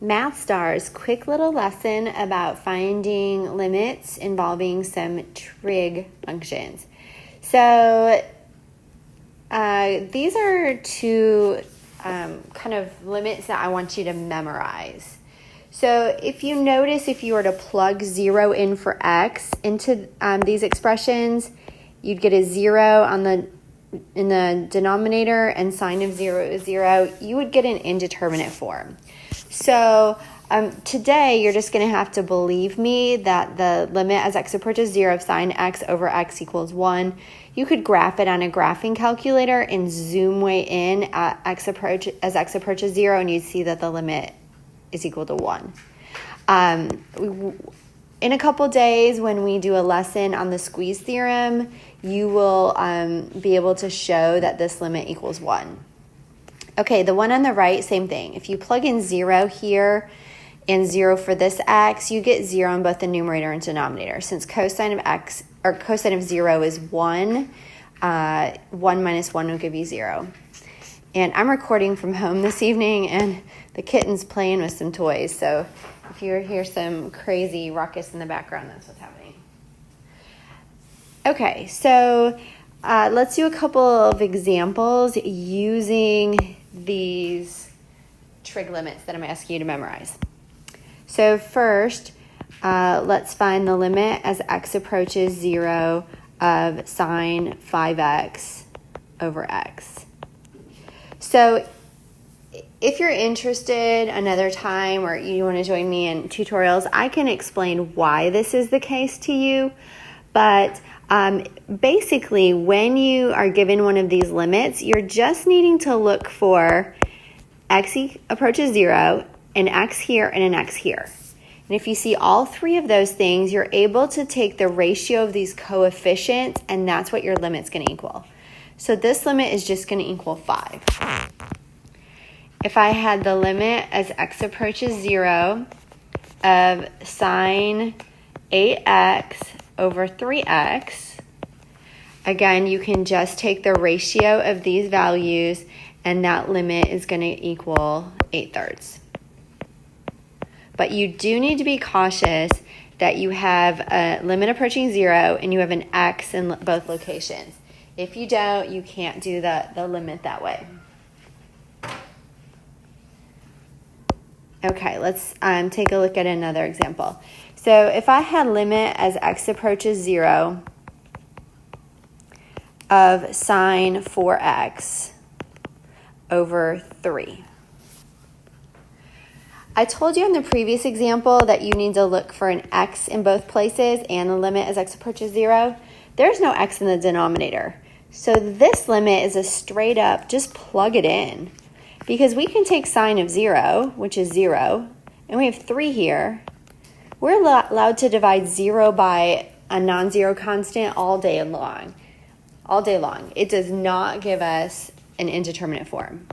Math Stars, quick little lesson about finding limits involving some trig functions. So these are two kind of limits that I want you to memorize. So if you notice, if you were to plug 0 in for x into these expressions, you'd get a 0 in the denominator, and sine of 0 is 0. You would get an indeterminate form. So today you're just going to have to believe me that the limit as x approaches 0 of sine x over x equals 1. You could graph it on a graphing calculator and zoom way in at as x approaches 0, and you'd see that the limit is equal to 1. In a couple days, when we do a lesson on the squeeze theorem, you will be able to show that this limit equals 1. Okay, the one on the right, same thing. If you plug in 0 here and 0 for this x, you get 0 in both the numerator and denominator. Since cosine of x, or cosine of 0 is 1, 1 minus 1 will give you 0. And I'm recording from home this evening, and the kitten's playing with some toys. So if you hear some crazy ruckus in the background, that's what's happening. Okay, so let's do a couple of examples using these trig limits that I'm asking you to memorize. So first, let's find the limit as x approaches 0 of sine 5x over x. So if you're interested another time, or you want to join me in tutorials, I can explain why this is the case to you. But basically, when you are given one of these limits, you're just needing to look for x approaches 0, an x here, and an x here. And if you see all three of those things, you're able to take the ratio of these coefficients, and that's what your limit's going to equal. So this limit is just going to equal 5. If I had the limit as x approaches 0 of sine 8x over 3x, again, you can just take the ratio of these values, and that limit is going to equal 8/3. But you do need to be cautious that you have a limit approaching 0 and you have an x in both locations. If you don't, you can't do the limit that way. Okay, let's take a look at another example. So if I had limit as x approaches 0 of sine 4x over 3. I told you in the previous example that you need to look for an x in both places and the limit as x approaches 0. There's no x in the denominator. So this limit is a straight up, just plug it in. Because we can take sine of 0, which is 0, and we have 3 here. We're allowed to divide 0 by a non-zero constant all day long. All day long. It does not give us an indeterminate form.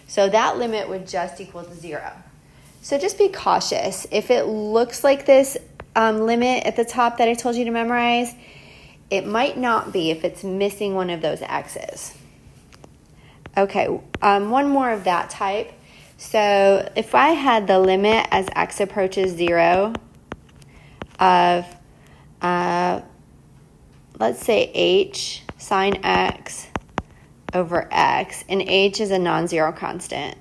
So that limit would just equal to 0. So just be cautious. If it looks like this limit at the top that I told you to memorize, it might not be if it's missing one of those x's. Okay, one more of that type. So if I had the limit as x approaches 0 of, let's say h sine x over x, and h is a non-zero constant.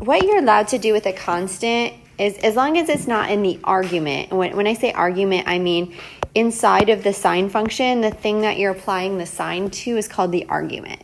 What you're allowed to do with a constant is, as long as it's not in the argument, and when I say argument, I mean inside of the sine function, the thing that you're applying the sine to is called the argument.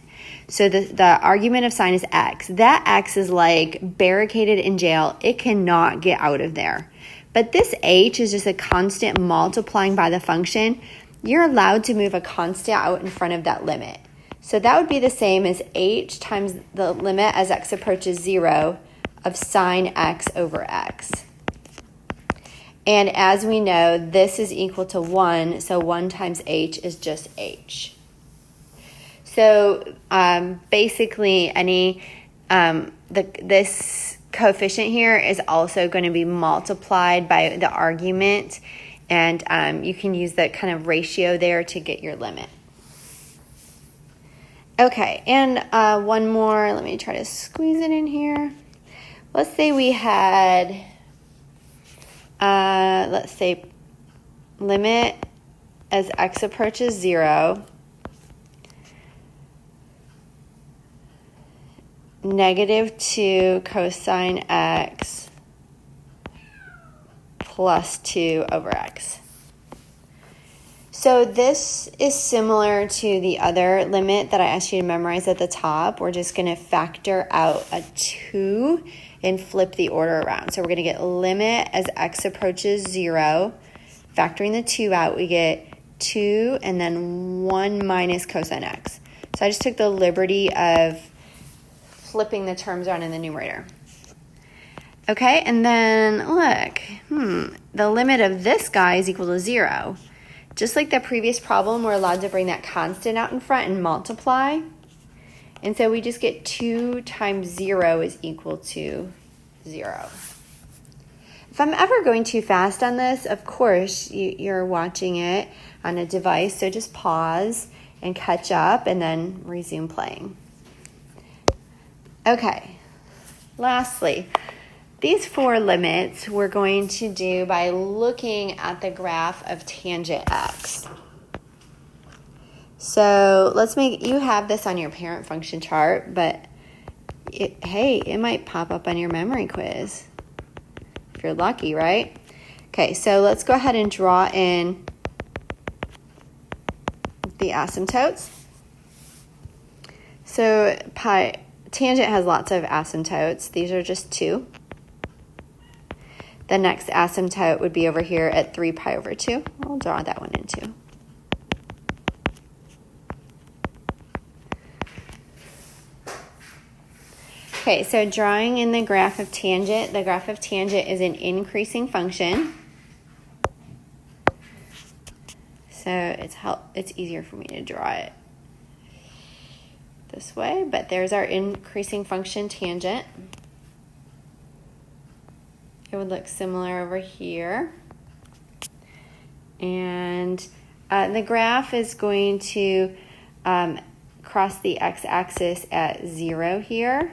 So the argument of sine is x. That x is like barricaded in jail. It cannot get out of there. But this h is just a constant multiplying by the function. You're allowed to move a constant out in front of that limit. So that would be the same as h times the limit as x approaches 0 of sine x over x. And as we know, this is equal to 1, so 1 times h is just h. So basically, this coefficient here is also going to be multiplied by the argument, and you can use that kind of ratio there to get your limit. Okay, and one more. Let me try to squeeze it in here. Let's say we had, let's say, limit as x approaches 0, -2 cosine x plus 2 over x. So this is similar to the other limit that I asked you to memorize at the top. We're just going to factor out a 2 and flip the order around. So we're going to get limit as x approaches 0. Factoring the 2 out, we get 2 and then 1 minus cosine x. So I just took the liberty of flipping the terms around in the numerator. Okay, and then look, the limit of this guy is equal to 0. Just like the previous problem, we're allowed to bring that constant out in front and multiply. And so we just get 2 times 0 is equal to 0. If I'm ever going too fast on this, of course, you're watching it on a device, so just pause and catch up and then resume playing. Okay, lastly, these 4 limits we're going to do by looking at the graph of tangent x. So you have this on your parent function chart, but it might pop up on your memory quiz if you're lucky, right? Okay, so let's go ahead and draw in the asymptotes. So tangent has lots of asymptotes. These are just 2. The next asymptote would be over here at 3 pi over 2. I'll draw that one in too. Okay, so drawing in the graph of tangent. The graph of tangent is an increasing function. So it's easier for me to draw it this way, but there's our increasing function tangent. It would look similar over here. And the graph is going to cross the x-axis at 0 here.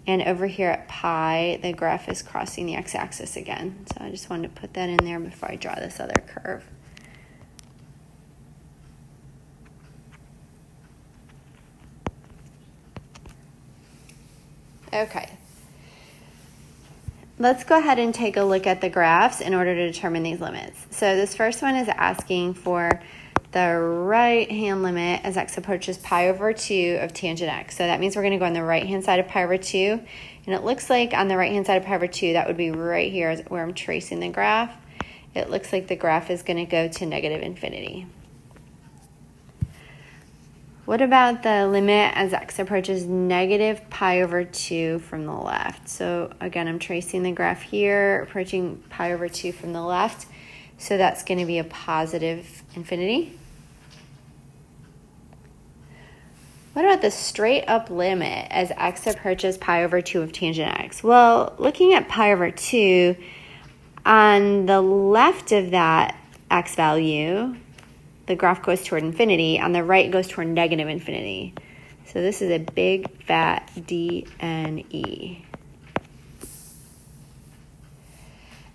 And over here at pi, the graph is crossing the x-axis again. So I just wanted to put that in there before I draw this other curve. Okay. Let's go ahead and take a look at the graphs in order to determine these limits. So this first one is asking for the right-hand limit as x approaches pi over 2 of tangent x. So that means we're going to go on the right-hand side of pi over 2. And it looks like on the right-hand side of pi over 2, that would be right here where I'm tracing the graph. It looks like the graph is going to go to -infinity. What about the limit as x approaches negative pi over 2 from the left? So again, I'm tracing the graph here, approaching pi over 2 from the left. So that's going to be a positive infinity. What about the straight up limit as x approaches pi over 2 of tangent x? Well, looking at pi over 2, on the left of that x value, the graph goes toward infinity. On the right, it goes toward -infinity. So this is a big fat DNE.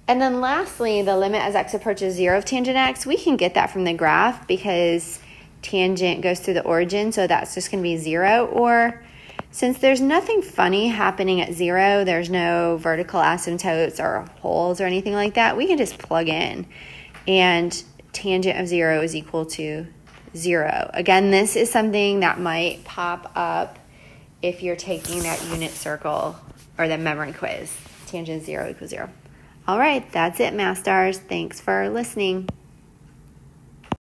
And then lastly, the limit as x approaches 0 of tangent x, we can get that from the graph because tangent goes through the origin, so that's just going to be 0. Or since there's nothing funny happening at 0, there's no vertical asymptotes or holes or anything like that, we can just plug in. And tangent of 0 is equal to 0. Again, this is something that might pop up if you're taking that unit circle or the memory quiz. Tangent 0 equals 0. All right, that's it, Math Stars. Thanks for listening.